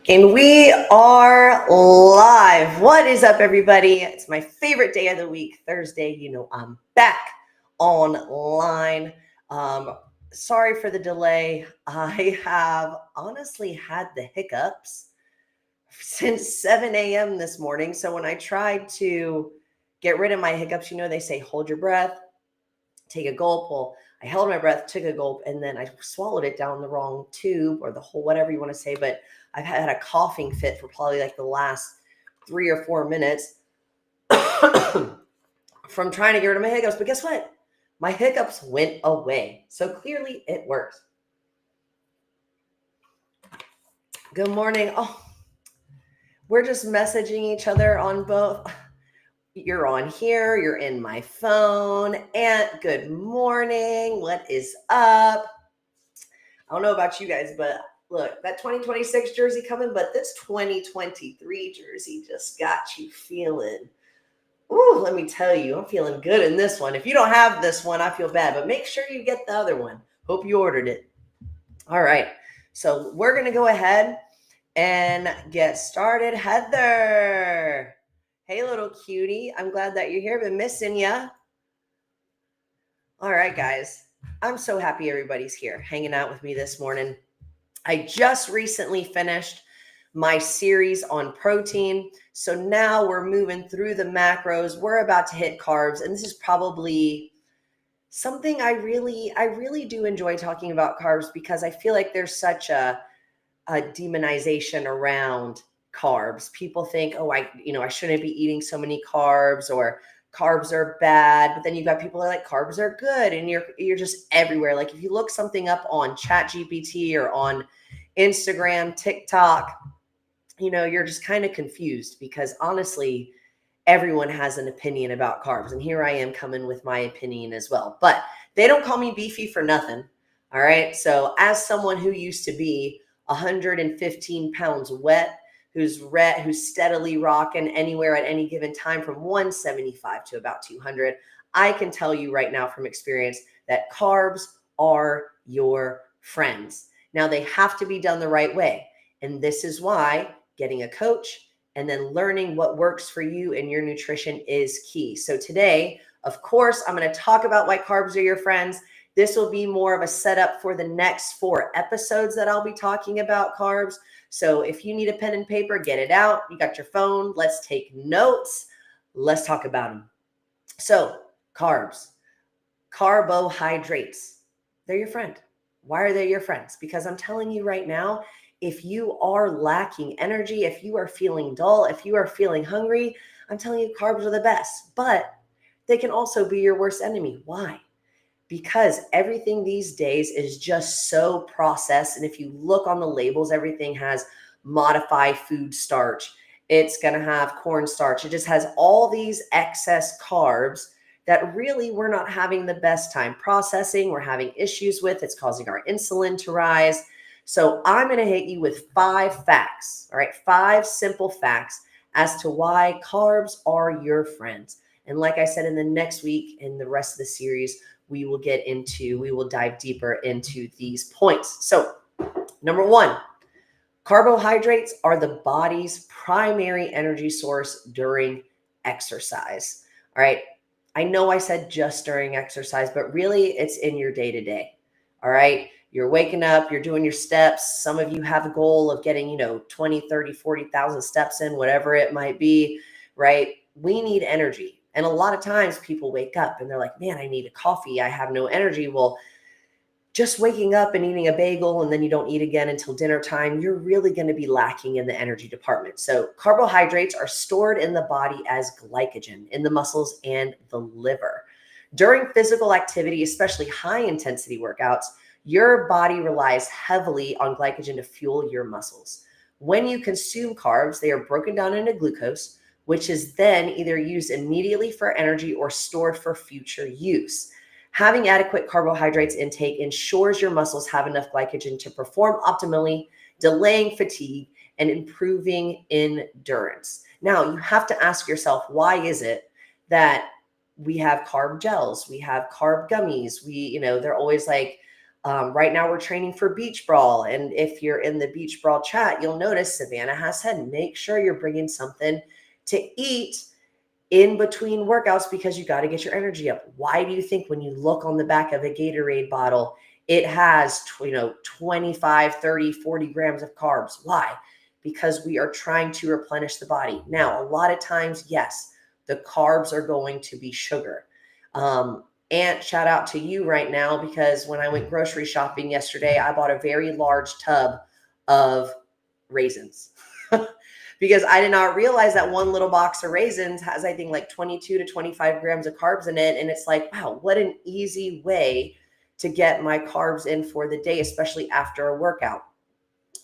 And we are live. What is up, everybody? It's my favorite day of the week, Thursday. I'm back online. Um, Sorry for the delay. I have honestly had the hiccups since 7 a.m. this morning. So when I tried to get rid of my hiccups, they say hold your breath, take a gulp. Well, I held my breath, took a gulp, and then I swallowed it down the wrong tube or the hole, whatever you want to say. But I've had a coughing fit for probably like the last 3 or 4 minutes from trying to get rid of my hiccups. But guess what? My hiccups went away. So clearly it works. Good morning. Oh, we're just messaging each other on both. You're on here, you're in my phone. Aunt, good morning. What is up? I don't know about you guys, but look, that 2026 jersey coming, but this 2023 jersey just got you feeling. Ooh, let me tell you, I'm feeling good in this one. If you don't have this one, I feel bad, but make sure you get the other one. Hope you ordered it. All right. So we're going to go ahead and get started. Heather. Hey, little cutie. I'm glad that you're here. Been missing ya. All right, guys. I'm so happy everybody's here hanging out with me this morning. I just recently finished my series on protein. So now we're moving through the macros. We're about to hit carbs. And this is probably something I really do enjoy talking about carbs because I feel like there's such a demonization around carbs. People think, oh, I shouldn't be eating so many carbs, or carbs are bad. But then you've got people that are like, carbs are good, and you're just everywhere. Like if you look something up on ChatGPT or on Instagram, TikTok, you're just kind of confused because honestly, everyone has an opinion about carbs. And here I am coming with my opinion as well. But they don't call me beefy for nothing. All right. So as someone who used to be 115 pounds wet, who's steadily rocking anywhere at any given time from 175 to about 200, I can tell you right now from experience that carbs are your friends. Now they have to be done the right way. And this is why getting a coach and then learning what works for you and your nutrition is key. So today, of course, I'm going to talk about why carbs are your friends. This will be more of a setup for the next 4 episodes that I'll be talking about carbs. So if you need a pen and paper, get it out. You got your phone. Let's take notes. Let's talk about them. So carbs, carbohydrates, they're your friend. Why are they your friends? Because I'm telling you right now, if you are lacking energy, if you are feeling dull, if you are feeling hungry, I'm telling you, carbs are the best. But they can also be your worst enemy. Why? Because everything these days is just so processed. And if you look on the labels, everything has modified food starch. It's going to have cornstarch. It just has all these excess carbs that really we're not having the best time processing. We're having issues with. It's causing our insulin to rise. So I'm going to hit you with 5 facts, all right? 5 simple facts as to why carbs are your friends. And like I said, in the next week, in the rest of the series, we will dive deeper into these points. So number 1, carbohydrates are the body's primary energy source during exercise. All right. I know I said just during exercise, but really it's in your day to day. All right. You're waking up, you're doing your steps. Some of you have a goal of getting, 20, 30, 40,000 steps in, whatever it might be, right? We need energy. And a lot of times people wake up and they're like, man, I need a coffee. I have no energy. Well, just waking up and eating a bagel and then you don't eat again until dinner time, you're really going to be lacking in the energy department. So carbohydrates are stored in the body as glycogen in the muscles and the liver. During physical activity, especially high intensity workouts, your body relies heavily on glycogen to fuel your muscles. When you consume carbs, they are broken down into glucose, which is then either used immediately for energy or stored for future use. Having adequate carbohydrates intake ensures your muscles have enough glycogen to perform optimally, delaying fatigue and improving endurance. Now, you have to ask yourself, why is it that we have carb gels, we have carb gummies, they're always like, Right now we're training for beach brawl. And if you're in the beach brawl chat, you'll notice Savannah has said, make sure you're bringing something to eat in between workouts because you got to get your energy up. Why do you think when you look on the back of a Gatorade bottle, it has 25, 30, 40 grams of carbs? Why? Because we are trying to replenish the body. Now, a lot of times, yes, the carbs are going to be sugar. And shout out to you right now, because when I went grocery shopping yesterday, I bought a very large tub of raisins. Because I did not realize that one little box of raisins has, I think, like 22 to 25 grams of carbs in it. And it's like, wow, what an easy way to get my carbs in for the day, especially after a workout.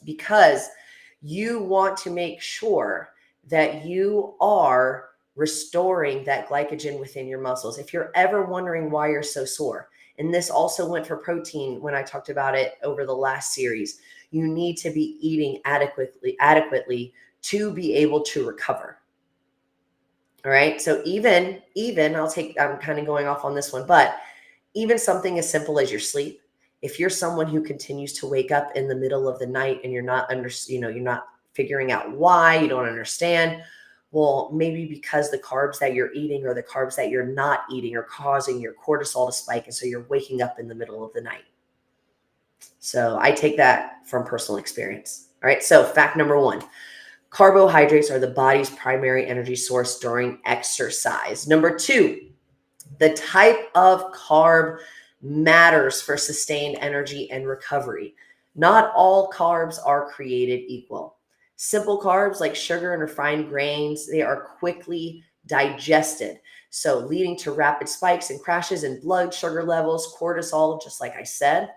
Because you want to make sure that you are restoring that glycogen within your muscles. If you're ever wondering why you're so sore, and this also went for protein when I talked about it over the last series, you need to be eating adequately to be able to recover. All right. So even I'm kind of going off on this one, but even something as simple as your sleep. If you're someone who continues to wake up in the middle of the night and you're not you're not figuring out why, you don't understand, well, maybe because the carbs that you're eating or the carbs that you're not eating are causing your cortisol to spike. And so you're waking up in the middle of the night. So I take that from personal experience. All right. So fact number 1, carbohydrates are the body's primary energy source during exercise. Number 2, the type of carb matters for sustained energy and recovery. Not all carbs are created equal. Simple carbs like sugar and refined grains, they are quickly digested, so leading to rapid spikes and crashes in blood sugar levels, cortisol, just like I said.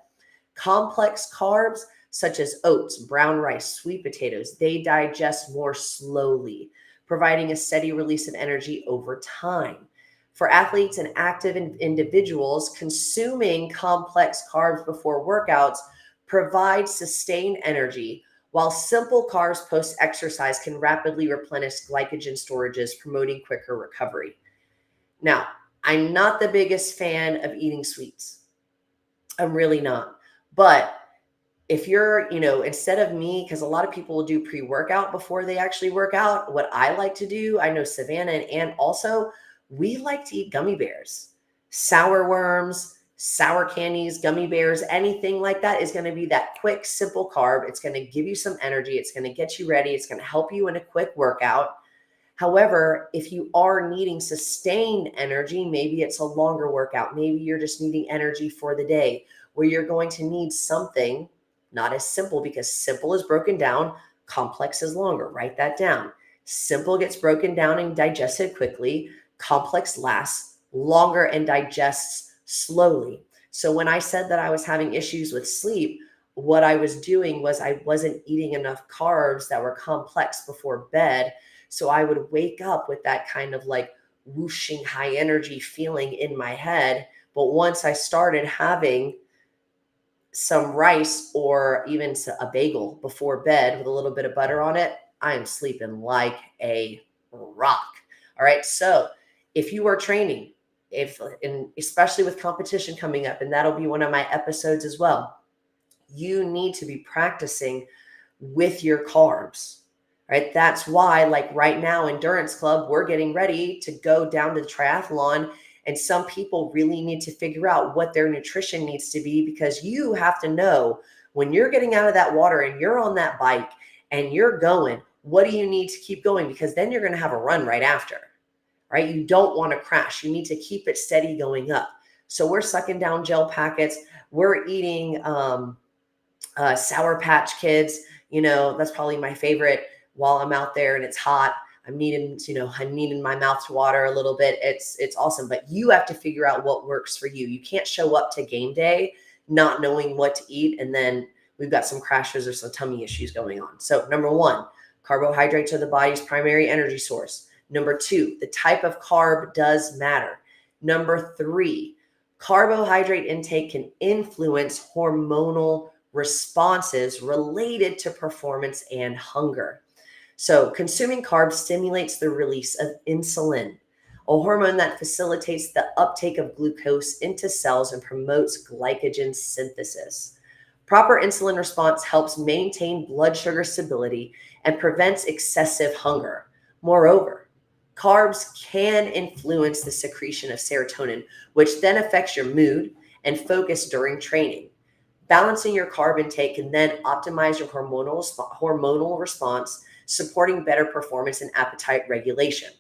Complex carbs such as oats, brown rice, sweet potatoes, they digest more slowly, providing a steady release of energy over time. For athletes and active individuals, consuming complex carbs before workouts provides sustained energy, while simple carbs post-exercise can rapidly replenish glycogen storages, promoting quicker recovery. Now, I'm not the biggest fan of eating sweets. I'm really not. But if you're, instead of me, because a lot of people will do pre-workout before they actually work out, what I like to do, I know Savannah and Ann also, we like to eat gummy bears, sour worms, sour candies, gummy bears, anything like that is going to be that quick, simple carb. It's going to give you some energy. It's going to get you ready. It's going to help you in a quick workout. However, if you are needing sustained energy, maybe it's a longer workout. Maybe you're just needing energy for the day, where you're going to need something not as simple, because simple is broken down, complex is longer. Write that down. Simple gets broken down and digested quickly. Complex lasts longer and digests slowly. So when I said that I was having issues with sleep, what I was doing was I wasn't eating enough carbs that were complex before bed. So I would wake up with that kind of like whooshing high energy feeling in my head. But once I started having some rice or even a bagel before bed with a little bit of butter on it, I am sleeping like a rock. All right. So if you are training, and especially with competition coming up, and that'll be one of my episodes as well, you need to be practicing with your carbs. Right. That's why, like right now, Endurance Club, we're getting ready to go down to the triathlon. And some people really need to figure out what their nutrition needs to be, because you have to know when you're getting out of that water and you're on that bike and you're going, what do you need to keep going? Because then you're going to have a run right after, right? You don't want to crash. You need to keep it steady going up. So we're sucking down gel packets. We're eating Sour Patch Kids. That's probably my favorite while I'm out there and it's hot. I'm needing my mouth to water a little bit. It's awesome, but you have to figure out what works for you. You can't show up to game day not knowing what to eat, and then we've got some crashes or some tummy issues going on. So number 1, carbohydrates are the body's primary energy source. Number 2, the type of carb does matter. Number 3, carbohydrate intake can influence hormonal responses related to performance and hunger. So consuming carbs stimulates the release of insulin, a hormone that facilitates the uptake of glucose into cells and promotes glycogen synthesis. Proper insulin response helps maintain blood sugar stability and prevents excessive hunger. Moreover, carbs can influence the secretion of serotonin, which then affects your mood and focus during training. Balancing your carb intake can then optimize your hormonal response, supporting better performance and appetite regulation.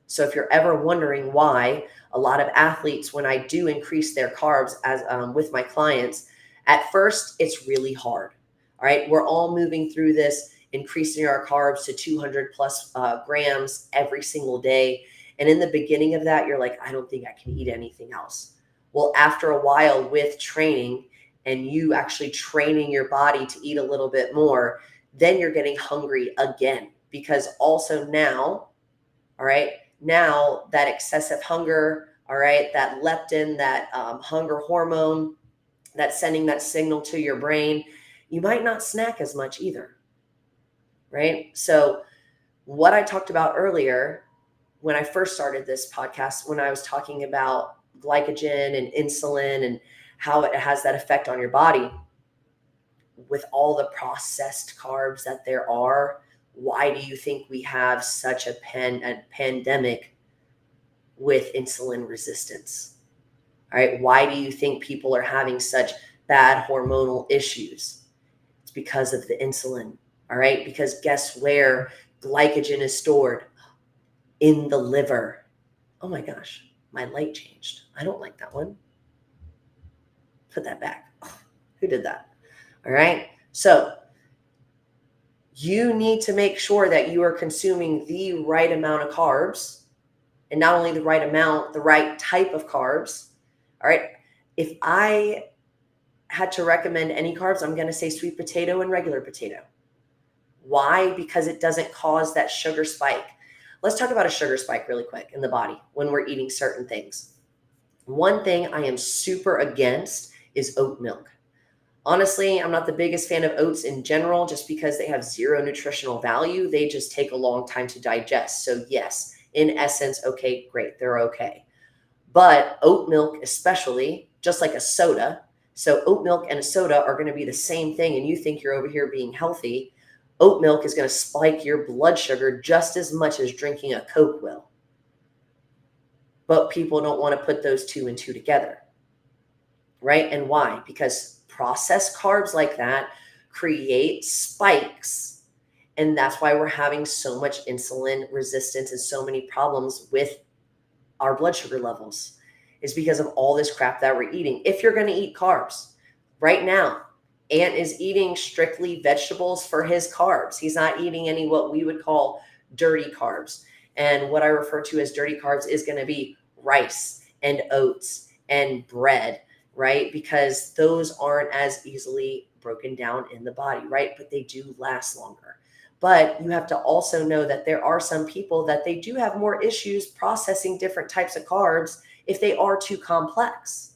So if you're ever wondering why a lot of athletes, when I do increase their carbs as with my clients, at first it's really hard. All right, we're all moving through this, increasing our carbs to 200 plus grams every single day. And in the beginning of that, you're like, I don't think I can eat anything else. Well, after a while with training and you actually training your body to eat a little bit more, then you're getting hungry again, because also now, all right, now that excessive hunger, all right, that leptin, that hunger hormone, that's sending that signal to your brain, you might not snack as much either, right? So what I talked about earlier when I first started this podcast, when I was talking about glycogen and insulin and how it has that effect on your body, with all the processed carbs that there are, why do you think we have such a pandemic with insulin resistance? All right. Why do you think people are having such bad hormonal issues? It's because of the insulin. All right. Because guess where glycogen is stored? In the liver. Oh my gosh, my light changed. I don't like that one. Put that back. Oh, who did that? All right. So you need to make sure that you are consuming the right amount of carbs, and not only the right amount, the right type of carbs. All right. If I had to recommend any carbs, I'm going to say sweet potato and regular potato. Why? Because it doesn't cause that sugar spike. Let's talk about a sugar spike really quick in the body when we're eating certain things. One thing I am super against is oat milk. Honestly, I'm not the biggest fan of oats in general, just because they have zero nutritional value. They just take a long time to digest. So yes, in essence, okay, great, they're okay. But oat milk especially, just like a soda, so oat milk and a soda are going to be the same thing, and you think you're over here being healthy. Oat milk is going to spike your blood sugar just as much as drinking a Coke will. But people don't want to put those two and two together, right? And why? Because processed carbs like that create spikes. And that's why we're having so much insulin resistance and so many problems with our blood sugar levels, is because of all this crap that we're eating. If you're going to eat carbs right now, Ant is eating strictly vegetables for his carbs. He's not eating any what we would call dirty carbs. And what I refer to as dirty carbs is going to be rice and oats and bread, right? Because those aren't as easily broken down in the body, right? But they do last longer. But you have to also know that there are some people that they do have more issues processing different types of carbs if they are too complex.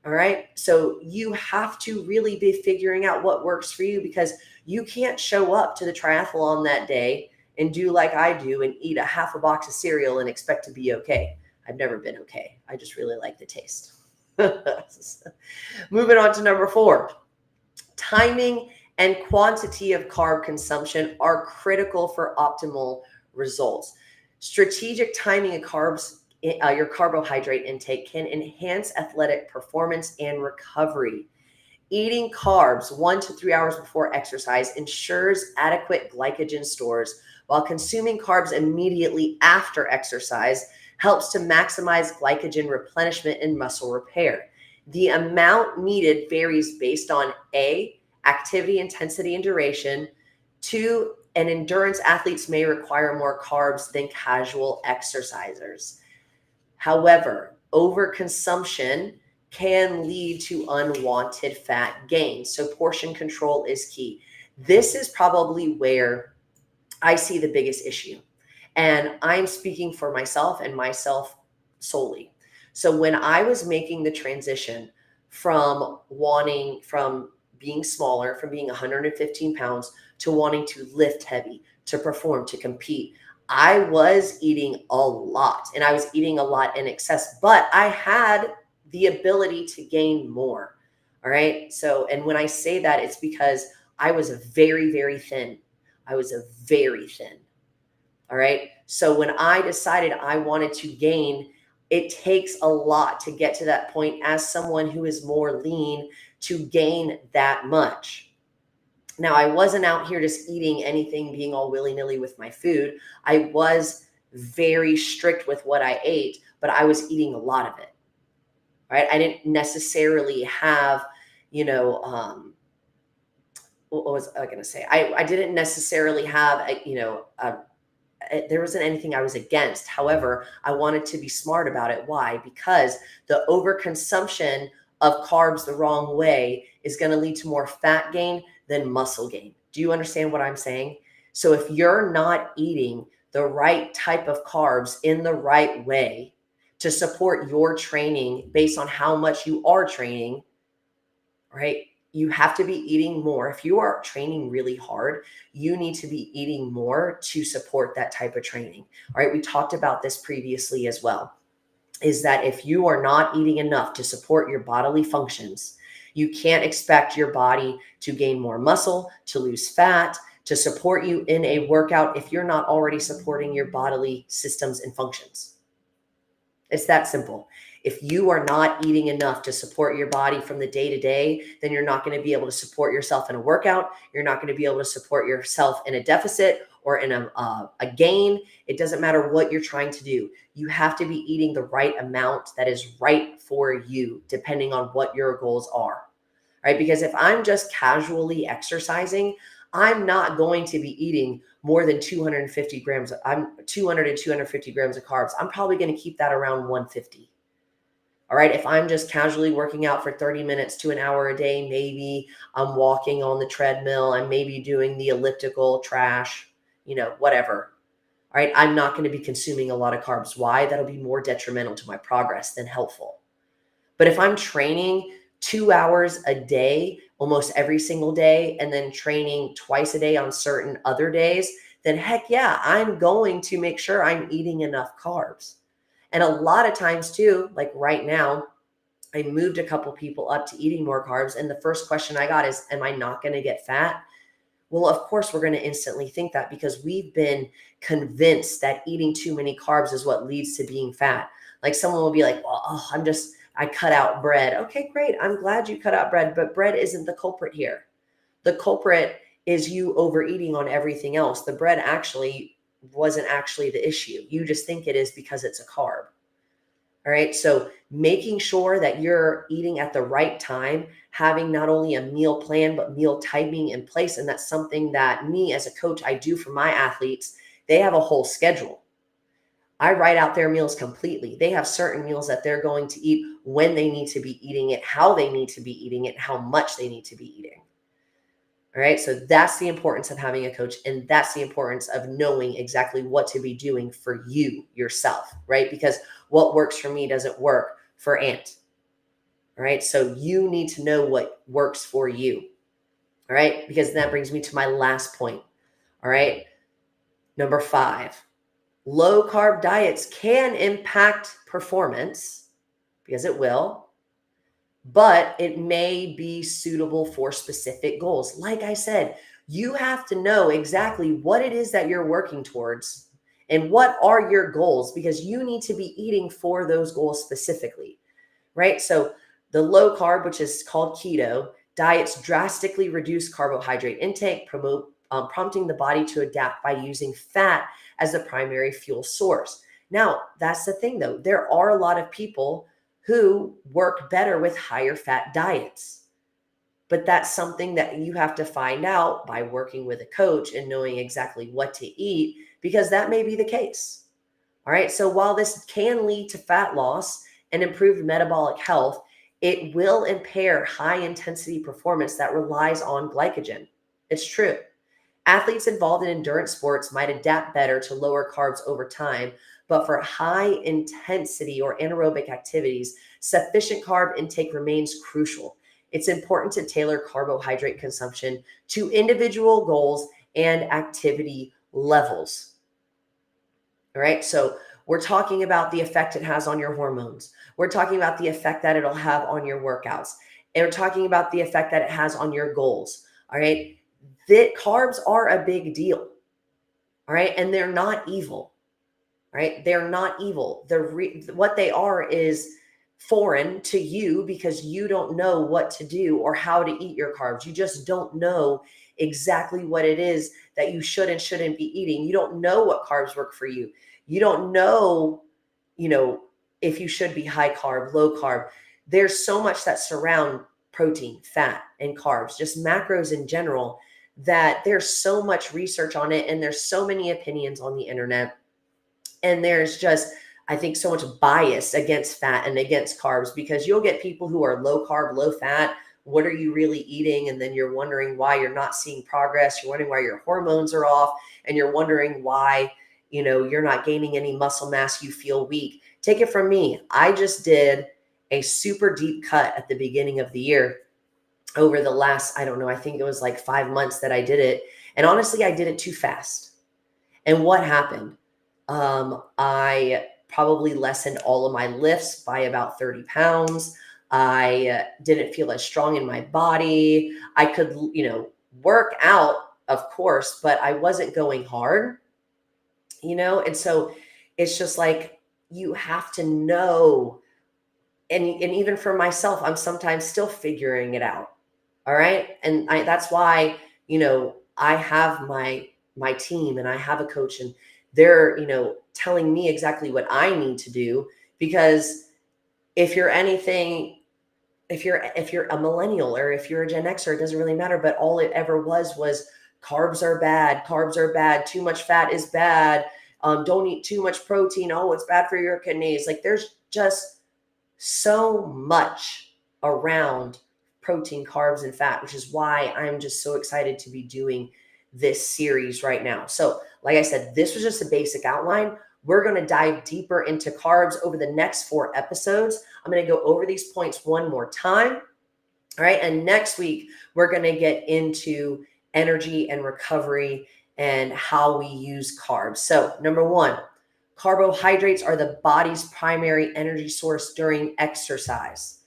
All right. So you have to really be figuring out what works for you, because you can't show up to the triathlon that day and do like I do and eat a half a box of cereal and expect to be okay. I've never been okay. I just really like the taste. Moving on to number 4. Timing and quantity of carb consumption are critical for optimal results. Strategic timing of carbs, your carbohydrate intake, can enhance athletic performance and recovery. Eating carbs 1 to 3 hours before exercise ensures adequate glycogen stores, while consuming carbs immediately after exercise helps to maximize glycogen replenishment and muscle repair. The amount needed varies based on A, activity intensity and duration. 2, and endurance athletes may require more carbs than casual exercisers. However, overconsumption can lead to unwanted fat gain. So portion control is key. This is probably where I see the biggest issue. And I'm speaking for myself and myself solely. So when I was making the transition from being smaller, from being 115 pounds to wanting to lift heavy, to perform, to compete, I was eating a lot, and I was eating a lot in excess, but I had the ability to gain more. All right. So, and when I say that, it's because I was very, very thin. I was a very thin. All right. So when I decided I wanted to gain, it takes a lot to get to that point as someone who is more lean to gain that much. Now, I wasn't out here just eating anything, being all willy nilly with my food. I was very strict with what I ate, but I was eating a lot of it. Right. I didn't necessarily have, you know, what was I going to say? I didn't necessarily have, there wasn't anything I was against. However, I wanted to be smart about it. Why? Because the overconsumption of carbs the wrong way is going to lead to more fat gain than muscle gain. Do you understand what I'm saying? So if you're not eating the right type of carbs in the right way to support your training based on how much you are training, right? You have to be eating more. If you are training really hard, you need to be eating more to support that type of training. All right. We talked about this previously as well, is that if you are not eating enough to support your bodily functions, you can't expect your body to gain more muscle, to lose fat, to support you in a workout if you're not already supporting your bodily systems and functions. It's that simple. If you are not eating enough to support your body from the day to day, then you're not going to be able to support yourself in a workout. You're not going to be able to support yourself in a deficit or in a gain. It doesn't matter what you're trying to do. You have to be eating the right amount that is right for you, depending on what your goals are. Right? Because if I'm just casually exercising, I'm not going to be eating more than 250 grams. I'm 200 and 250 grams of carbs. I'm probably going to keep that around 150. All right. If I'm just casually working out for 30 minutes to an hour a day, maybe I'm walking on the treadmill, I'm maybe doing the elliptical trash, whatever. All right. I'm not going to be consuming a lot of carbs. Why? That'll be more detrimental to my progress than helpful. But if I'm training 2 hours a day, almost every single day, and then training twice a day on certain other days, then heck yeah, I'm going to make sure I'm eating enough carbs. And a lot of times too, like right now, I moved a couple people up to eating more carbs. And the first question I got is, am I not going to get fat? Well, of course, we're going to instantly think that because we've been convinced that eating too many carbs is what leads to being fat. Like someone will be like, well, I cut out bread. Okay, great. I'm glad you cut out bread, but bread isn't the culprit here. The culprit is you overeating on everything else. The bread actually wasn't actually the issue. You just think it is because it's a carb. All right. So making sure that you're eating at the right time, having not only a meal plan, but meal timing in place. And that's something that me as a coach, I do for my athletes. They have a whole schedule. I write out their meals completely. They have certain meals that they're going to eat, when they need to be eating it, how they need to be eating it, how much they need to be eating. All right. So that's the importance of having a coach. And that's the importance of knowing exactly what to be doing for you yourself, right? Because what works for me doesn't work for Ant. All right. So you need to know what works for you. All right. Because that brings me to my last point. All right. Number 5, low carb diets can impact performance, because it will, but it may be suitable for specific goals. Like I said, you have to know exactly what it is that you're working towards and what are your goals, because you need to be eating for those goals specifically, right? So the low carb, which is called keto, diets drastically reduce carbohydrate intake, prompting the body to adapt by using fat as the primary fuel source. Now, that's the thing though. There are a lot of people who work better with higher fat diets. But that's something that you have to find out by working with a coach and knowing exactly what to eat, because that may be the case. All right. So while this can lead to fat loss and improved metabolic health, it will impair high intensity performance that relies on glycogen. It's true. Athletes involved in endurance sports might adapt better to lower carbs over time, but for high intensity or anaerobic activities, sufficient carb intake remains crucial. It's important to tailor carbohydrate consumption to individual goals and activity levels. All right. So we're talking about the effect it has on your hormones. We're talking about the effect that it'll have on your workouts. And we're talking about the effect that it has on your goals. All right. That carbs are a big deal. All right. And they're not evil. Right? They're not evil. What they are is foreign to you because you don't know what to do or how to eat your carbs. You just don't know exactly what it is that you should and shouldn't be eating. You don't know what carbs work for you. You don't know, you know, if you should be high carb, low carb. There's so much that surround protein, fat, and carbs, just macros in general, that there's so much research on it and there's so many opinions on the internet, and there's just, I think, so much bias against fat and against carbs, because you'll get people who are low carb, low fat. What are you really eating? And then you're wondering why you're not seeing progress. You're wondering why your hormones are off, and you're wondering why, you're not gaining any muscle mass. You feel weak. Take it from me. I just did a super deep cut at the beginning of the year. Over the last, I don't know, I think it was like 5 months that I did it. And honestly, I did it too fast. And what happened? I probably lessened all of my lifts by about 30 pounds. I didn't feel as strong in my body. I could, work out, of course, but I wasn't going hard, And so it's just like, you have to know. And even for myself, I'm sometimes still figuring it out. All right. And that's why, I have my team, and I have a coach, and they're, telling me exactly what I need to do. Because if you're anything, if you're a millennial or if you're a Gen Xer, it doesn't really matter. But all it ever was carbs are bad. Carbs are bad. Too much fat is bad. Don't eat too much protein. Oh, it's bad for your kidneys. Like, there's just so much around protein, carbs, and fat, which is why I'm just so excited to be doing this series right now. So, like I said, this was just a basic outline. We're going to dive deeper into carbs over the next 4 episodes. I'm going to go over these points one more time. All right. And next week, we're going to get into energy and recovery and how we use carbs. So, number 1, carbohydrates are the body's primary energy source during exercise.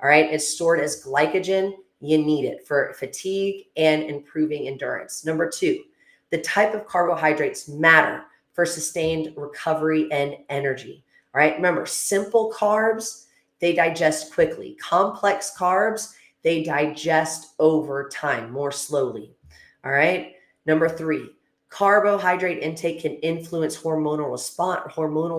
All right. It's stored as glycogen. You need it for fatigue and improving endurance. Number 2, the type of carbohydrates matter for sustained recovery and energy. All right. Remember, simple carbs, they digest quickly. Complex carbs, they digest over time, more slowly. All right. Number 3, carbohydrate intake can influence hormonal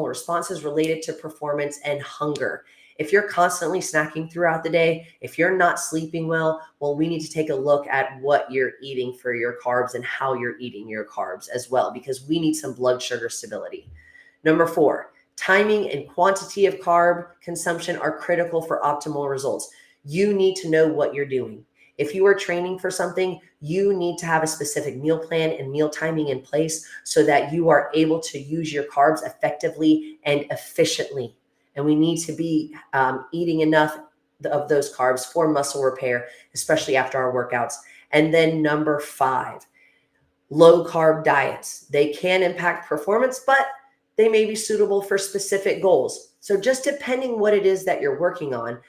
responses related to performance and hunger. If you're constantly snacking throughout the day, if you're not sleeping well, we need to take a look at what you're eating for your carbs and how you're eating your carbs as well, because we need some blood sugar stability. Number 4, timing and quantity of carb consumption are critical for optimal results. You need to know what you're doing. If you are training for something, you need to have a specific meal plan and meal timing in place so that you are able to use your carbs effectively and efficiently. And we need to be eating enough of those carbs for muscle repair, especially after our workouts. And then number 5, low carb diets. They can impact performance, but they may be suitable for specific goals. So just depending what it is that you're working on,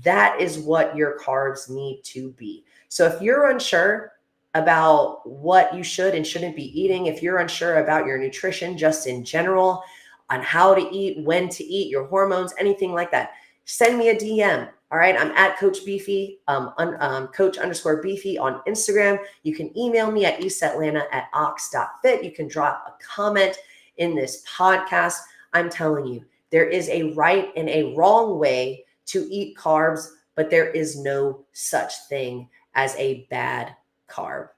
that is what your carbs need to be. So if you're unsure about what you should and shouldn't be eating, if you're unsure about your nutrition just in general, on how to eat, when to eat, your hormones, anything like that, send me a DM. All right. I'm at Coach Beefy, Coach_Beefy on Instagram. You can email me at eastatlanta@ox.fit. You can drop a comment in this podcast. I'm telling you, there is a right and a wrong way to eat carbs, but there is no such thing as a bad carb.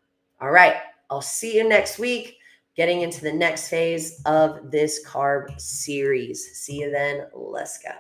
All right. I'll see you next week, getting into the next phase of this carb series. See you then. Let's go.